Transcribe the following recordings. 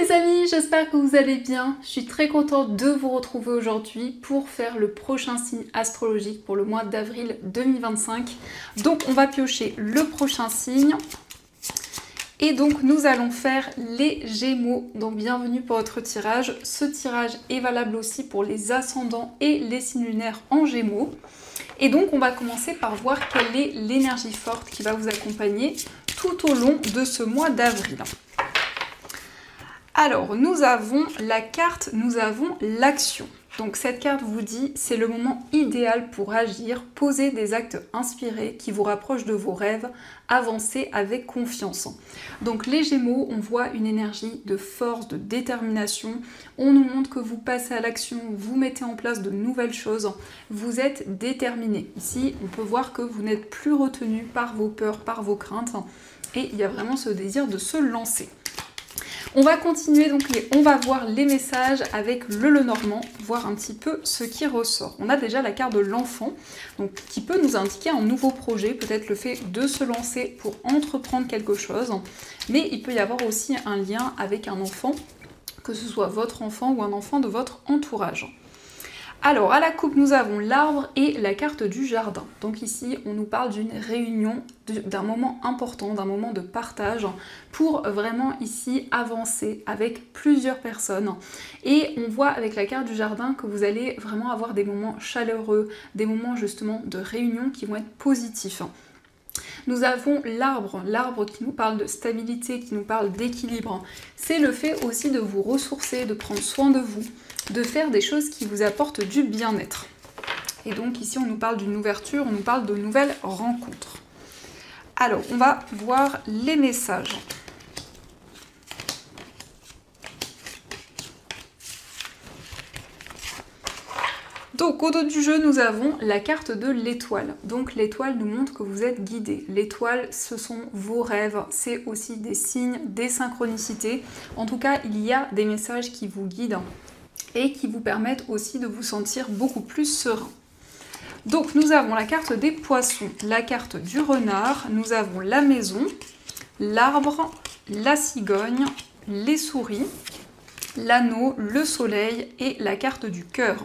les amis, j'espère que vous allez bien. Je suis très contente de vous retrouver aujourd'hui pour faire le prochain signe astrologique pour le mois d'avril 2025. Donc on va piocher le prochain signe. Et donc nous allons faire les Gémeaux. Donc bienvenue pour votre tirage. Ce tirage est valable aussi pour les ascendants et les signes lunaires en Gémeaux. Et donc on va commencer par voir quelle est l'énergie forte qui va vous accompagner tout au long de ce mois d'avril. Alors, nous avons la carte, nous avons l'action. Donc cette carte vous dit, c'est le moment idéal pour agir, poser des actes inspirés qui vous rapprochent de vos rêves, avancer avec confiance. Donc les Gémeaux, on voit une énergie de force, de détermination. On nous montre que vous passez à l'action, vous mettez en place de nouvelles choses, vous êtes déterminé. Ici, on peut voir que vous n'êtes plus retenu par vos peurs, par vos craintes, et il y a vraiment ce désir de se lancer. On va continuer, donc on va voir les messages avec le Lenormand, voir un petit peu ce qui ressort. On a déjà la carte de l'enfant, donc qui peut nous indiquer un nouveau projet, peut-être le fait de se lancer pour entreprendre quelque chose, mais il peut y avoir aussi un lien avec un enfant, que ce soit votre enfant ou un enfant de votre entourage. Alors, à la coupe, nous avons l'arbre et la carte du jardin. Donc ici, on nous parle d'une réunion, d'un moment important, d'un moment de partage, pour vraiment ici avancer avec plusieurs personnes. Et on voit avec la carte du jardin que vous allez vraiment avoir des moments chaleureux, des moments justement de réunion qui vont être positifs. Nous avons l'arbre qui nous parle de stabilité, qui nous parle d'équilibre. C'est le fait aussi de vous ressourcer, de prendre soin de vous, de faire des choses qui vous apportent du bien-être. Et donc ici on nous parle d'une ouverture, on nous parle de nouvelles rencontres. Alors on va voir les messages. Donc au dos du jeu, nous avons la carte de l'étoile. Donc l'étoile nous montre que vous êtes guidé. L'étoile, ce sont vos rêves, c'est aussi des signes, des synchronicités. En tout cas, il y a des messages qui vous guident et qui vous permettent aussi de vous sentir beaucoup plus serein. Donc nous avons la carte des poissons, la carte du renard, nous avons la maison, l'arbre, la cigogne, les souris, l'anneau, le soleil et la carte du cœur.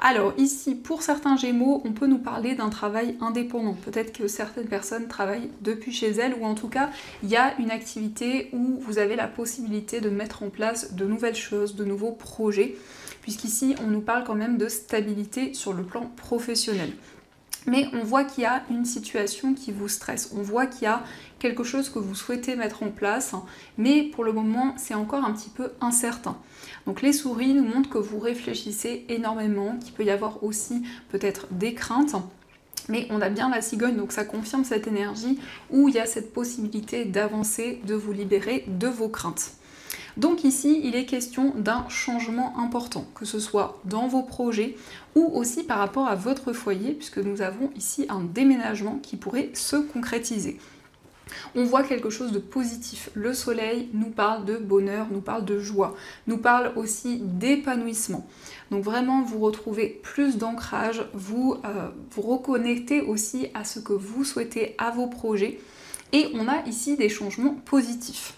Alors ici, pour certains Gémeaux, on peut nous parler d'un travail indépendant. Peut-être que certaines personnes travaillent depuis chez elles, ou en tout cas, il y a une activité où vous avez la possibilité de mettre en place de nouvelles choses, de nouveaux projets, puisqu'ici, on nous parle quand même de stabilité sur le plan professionnel. Mais on voit qu'il y a une situation qui vous stresse, on voit qu'il y a quelque chose que vous souhaitez mettre en place, mais pour le moment c'est encore un petit peu incertain. Donc les souris nous montrent que vous réfléchissez énormément, qu'il peut y avoir aussi peut-être des craintes, mais on a bien la cigogne, donc ça confirme cette énergie où il y a cette possibilité d'avancer, de vous libérer de vos craintes. Donc ici, il est question d'un changement important, que ce soit dans vos projets ou aussi par rapport à votre foyer, puisque nous avons ici un déménagement qui pourrait se concrétiser. On voit quelque chose de positif. Le soleil nous parle de bonheur, nous parle de joie, nous parle aussi d'épanouissement. Donc vraiment, vous retrouvez plus d'ancrage, vous reconnectez aussi à ce que vous souhaitez, à vos projets. Et on a ici des changements positifs.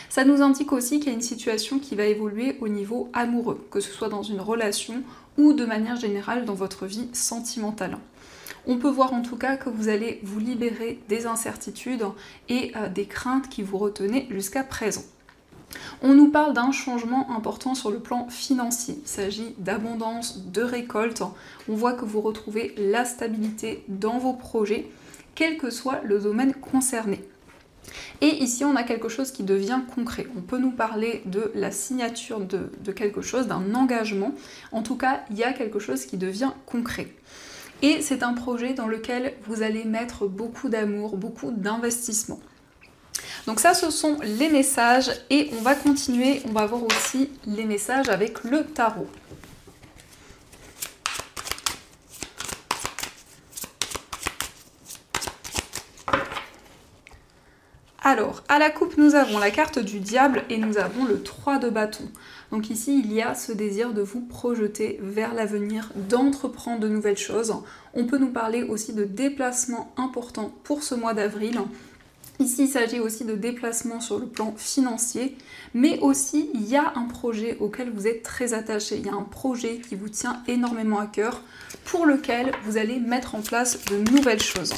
Ça nous indique aussi qu'il y a une situation qui va évoluer au niveau amoureux, que ce soit dans une relation ou de manière générale dans votre vie sentimentale. On peut voir en tout cas que vous allez vous libérer des incertitudes et des craintes qui vous retenaient jusqu'à présent. On nous parle d'un changement important sur le plan financier. Il s'agit d'abondance, de récolte. On voit que vous retrouvez la stabilité dans vos projets, quel que soit le domaine concerné. Et ici, on a quelque chose qui devient concret. On peut nous parler de la signature de quelque chose, d'un engagement. En tout cas, il y a quelque chose qui devient concret. Et c'est un projet dans lequel vous allez mettre beaucoup d'amour, beaucoup d'investissement. Donc ça, ce sont les messages. Et on va continuer, on va voir aussi les messages avec le tarot. Alors, à la coupe, nous avons la carte du diable et nous avons le 3 de bâton. Donc ici, il y a ce désir de vous projeter vers l'avenir, d'entreprendre de nouvelles choses. On peut nous parler aussi de déplacements importants pour ce mois d'avril. Ici, il s'agit aussi de déplacements sur le plan financier, mais aussi il y a un projet auquel vous êtes très attaché. Il y a un projet qui vous tient énormément à cœur, pour lequel vous allez mettre en place de nouvelles choses.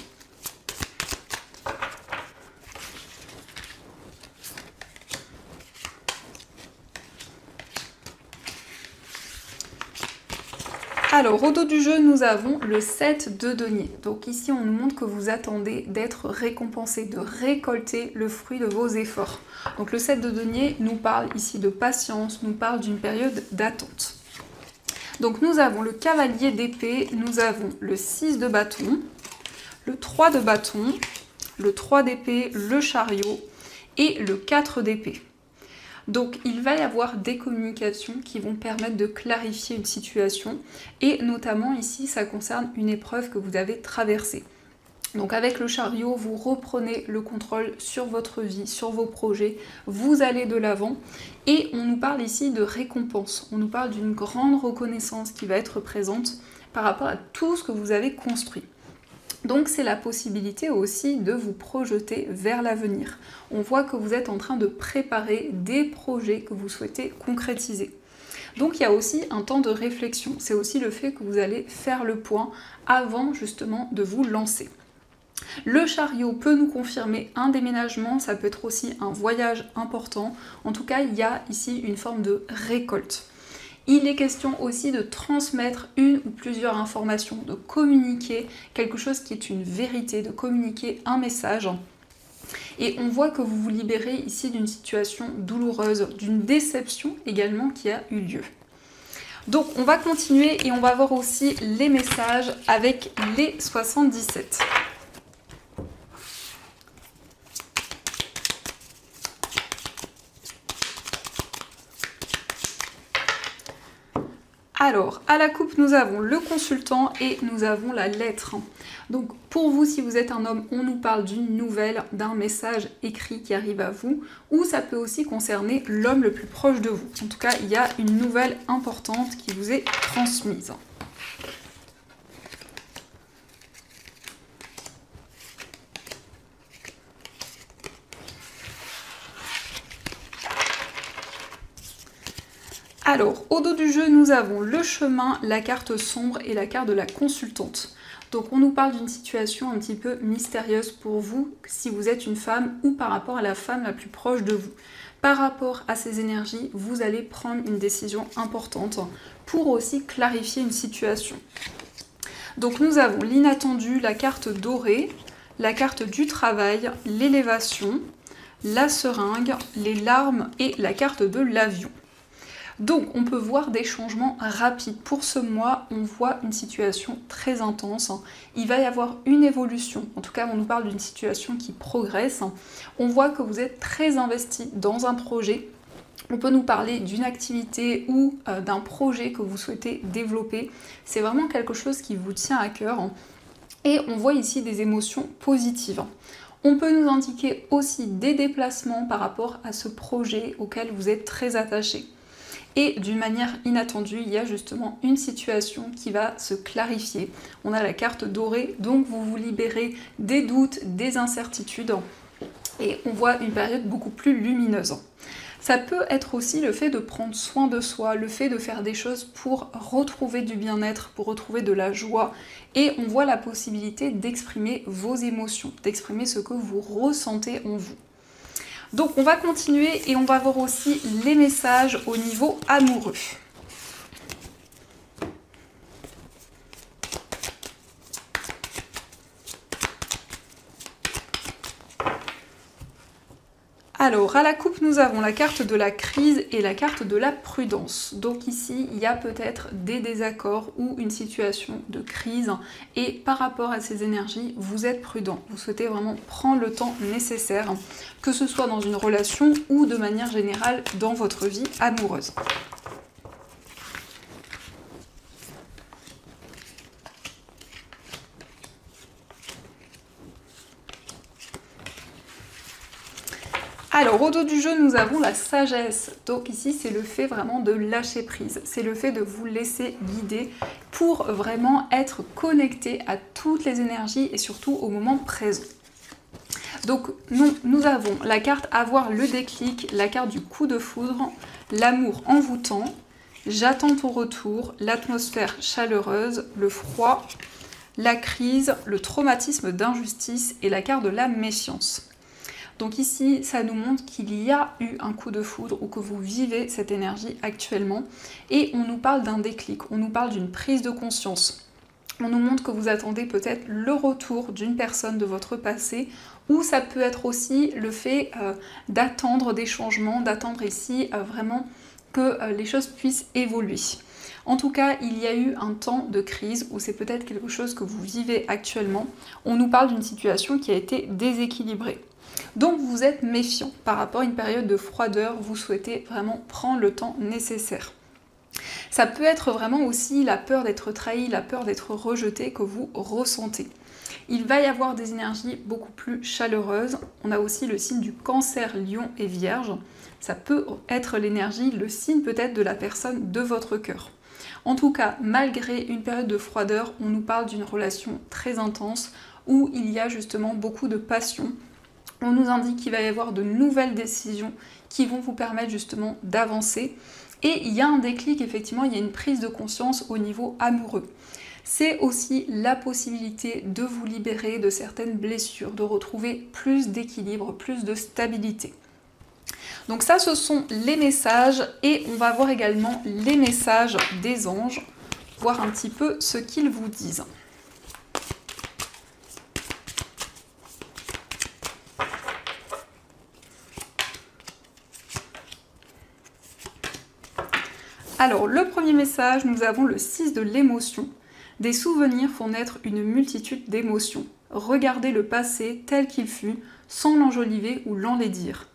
Alors, au dos du jeu, nous avons le 7 de denier. Donc ici, on nous montre que vous attendez d'être récompensé, de récolter le fruit de vos efforts. Donc le 7 de denier nous parle ici de patience, nous parle d'une période d'attente. Donc nous avons le cavalier d'épée, nous avons le 6 de bâton, le 3 de bâton, le 3 d'épée, le chariot et le 4 d'épée. Donc il va y avoir des communications qui vont permettre de clarifier une situation et notamment ici ça concerne une épreuve que vous avez traversée. Donc avec le chariot, vous reprenez le contrôle sur votre vie, sur vos projets, vous allez de l'avant et on nous parle ici de récompense, on nous parle d'une grande reconnaissance qui va être présente par rapport à tout ce que vous avez construit. Donc c'est la possibilité aussi de vous projeter vers l'avenir. On voit que vous êtes en train de préparer des projets que vous souhaitez concrétiser. Donc il y a aussi un temps de réflexion, c'est aussi le fait que vous allez faire le point avant justement de vous lancer. Le chariot peut nous confirmer un déménagement, ça peut être aussi un voyage important. En tout cas, il y a ici une forme de récolte. Il est question aussi de transmettre une ou plusieurs informations, de communiquer quelque chose qui est une vérité, de communiquer un message. Et on voit que vous vous libérez ici d'une situation douloureuse, d'une déception également qui a eu lieu. Donc on va continuer et on va voir aussi les messages avec les 77. Alors, à la coupe, nous avons le consultant et nous avons la lettre. Donc, pour vous, si vous êtes un homme, on nous parle d'une nouvelle, d'un message écrit qui arrive à vous, ou ça peut aussi concerner l'homme le plus proche de vous. En tout cas, il y a une nouvelle importante qui vous est transmise. Alors, au dos du jeu, nous avons le chemin, la carte sombre et la carte de la consultante. Donc on nous parle d'une situation un petit peu mystérieuse pour vous, si vous êtes une femme ou par rapport à la femme la plus proche de vous. Par rapport à ces énergies, vous allez prendre une décision importante pour aussi clarifier une situation. Donc nous avons l'inattendu, la carte dorée, la carte du travail, l'élévation, la seringue, les larmes et la carte de l'avion. Donc on peut voir des changements rapides. Pour ce mois, on voit une situation très intense. Il va y avoir une évolution. En tout cas, on nous parle d'une situation qui progresse. On voit que vous êtes très investi dans un projet. On peut nous parler d'une activité ou d'un projet que vous souhaitez développer. C'est vraiment quelque chose qui vous tient à cœur. Et on voit ici des émotions positives. On peut nous indiquer aussi des déplacements par rapport à ce projet auquel vous êtes très attaché. Et d'une manière inattendue, il y a justement une situation qui va se clarifier. On a la carte dorée, donc vous vous libérez des doutes, des incertitudes. Et on voit une période beaucoup plus lumineuse. Ça peut être aussi le fait de prendre soin de soi, le fait de faire des choses pour retrouver du bien-être, pour retrouver de la joie. Et on voit la possibilité d'exprimer vos émotions, d'exprimer ce que vous ressentez en vous. Donc on va continuer et on va voir aussi les messages au niveau amoureux. Alors, à la coupe, nous avons la carte de la crise et la carte de la prudence. Donc ici, il y a peut-être des désaccords ou une situation de crise. Et par rapport à ces énergies, vous êtes prudent. Vous souhaitez vraiment prendre le temps nécessaire, que ce soit dans une relation ou de manière générale dans votre vie amoureuse. Alors, au dos du jeu, nous avons la sagesse. Donc ici, c'est le fait vraiment de lâcher prise. C'est le fait de vous laisser guider pour vraiment être connecté à toutes les énergies et surtout au moment présent. Donc nous avons la carte avoir le déclic, la carte du coup de foudre, l'amour envoûtant, j'attends ton retour, l'atmosphère chaleureuse, le froid, la crise, le traumatisme d'injustice et la carte de la méfiance. Donc ici, ça nous montre qu'il y a eu un coup de foudre ou que vous vivez cette énergie actuellement. Et on nous parle d'un déclic, on nous parle d'une prise de conscience. On nous montre que vous attendez peut-être le retour d'une personne de votre passé, ou ça peut être aussi le fait d'attendre des changements, d'attendre ici vraiment que les choses puissent évoluer. En tout cas, il y a eu un temps de crise où c'est peut-être quelque chose que vous vivez actuellement. On nous parle d'une situation qui a été déséquilibrée. Donc vous êtes méfiant par rapport à une période de froideur, vous souhaitez vraiment prendre le temps nécessaire. Ça peut être vraiment aussi la peur d'être trahi, la peur d'être rejeté que vous ressentez. Il va y avoir des énergies beaucoup plus chaleureuses. On a aussi le signe du Cancer, Lion et Vierge. Ça peut être l'énergie, le signe peut-être de la personne de votre cœur. En tout cas, malgré une période de froideur, on nous parle d'une relation très intense où il y a justement beaucoup de passion. On nous indique qu'il va y avoir de nouvelles décisions qui vont vous permettre justement d'avancer. Et il y a un déclic, effectivement, il y a une prise de conscience au niveau amoureux. C'est aussi la possibilité de vous libérer de certaines blessures, de retrouver plus d'équilibre, plus de stabilité. Donc ça, ce sont les messages et on va voir également les messages des anges, voir un petit peu ce qu'ils vous disent. Alors, le premier message, nous avons le 6 de l'émotion. Des souvenirs font naître une multitude d'émotions. Regardez le passé tel qu'il fut, sans l'enjoliver ou l'enlaidir.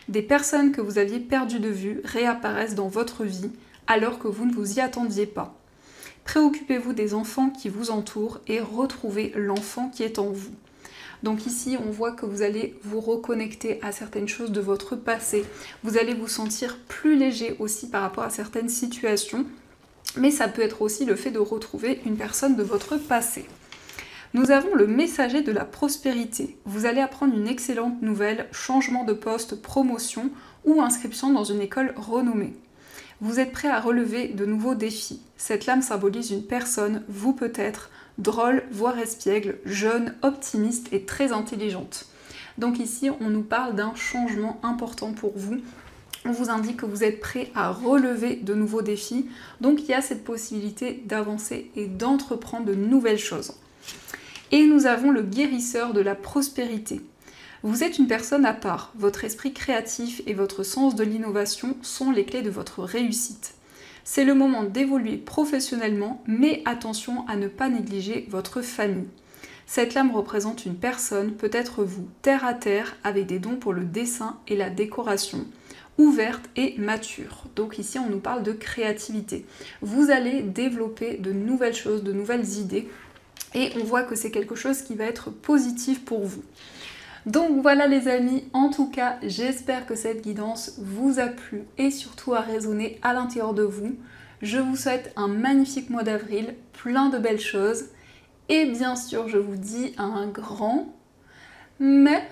Des personnes que vous aviez perdues de vue réapparaissent dans votre vie alors que vous ne vous y attendiez pas. Préoccupez-vous des enfants qui vous entourent et retrouvez l'enfant qui est en vous. Donc ici, on voit que vous allez vous reconnecter à certaines choses de votre passé. Vous allez vous sentir plus léger aussi par rapport à certaines situations. Mais ça peut être aussi le fait de retrouver une personne de votre passé. Nous avons le messager de la prospérité. Vous allez apprendre une excellente nouvelle, changement de poste, promotion ou inscription dans une école renommée. Vous êtes prêt à relever de nouveaux défis. Cette lame symbolise une personne, vous peut-être, drôle, voire espiègle, jeune, optimiste et très intelligente. Donc ici, on nous parle d'un changement important pour vous. On vous indique que vous êtes prêt à relever de nouveaux défis. Donc il y a cette possibilité d'avancer et d'entreprendre de nouvelles choses. Et nous avons le guérisseur de la prospérité. Vous êtes une personne à part. Votre esprit créatif et votre sens de l'innovation sont les clés de votre réussite. C'est le moment d'évoluer professionnellement, mais attention à ne pas négliger votre famille. Cette lame représente une personne, peut-être vous, terre à terre, avec des dons pour le dessin et la décoration, ouverte et mature. Donc ici, on nous parle de créativité. Vous allez développer de nouvelles choses, de nouvelles idées, et on voit que c'est quelque chose qui va être positif pour vous. Donc voilà les amis, en tout cas, j'espère que cette guidance vous a plu et surtout a résonné à l'intérieur de vous. Je vous souhaite un magnifique mois d'avril, plein de belles choses. Et bien sûr, je vous dis un grand merci.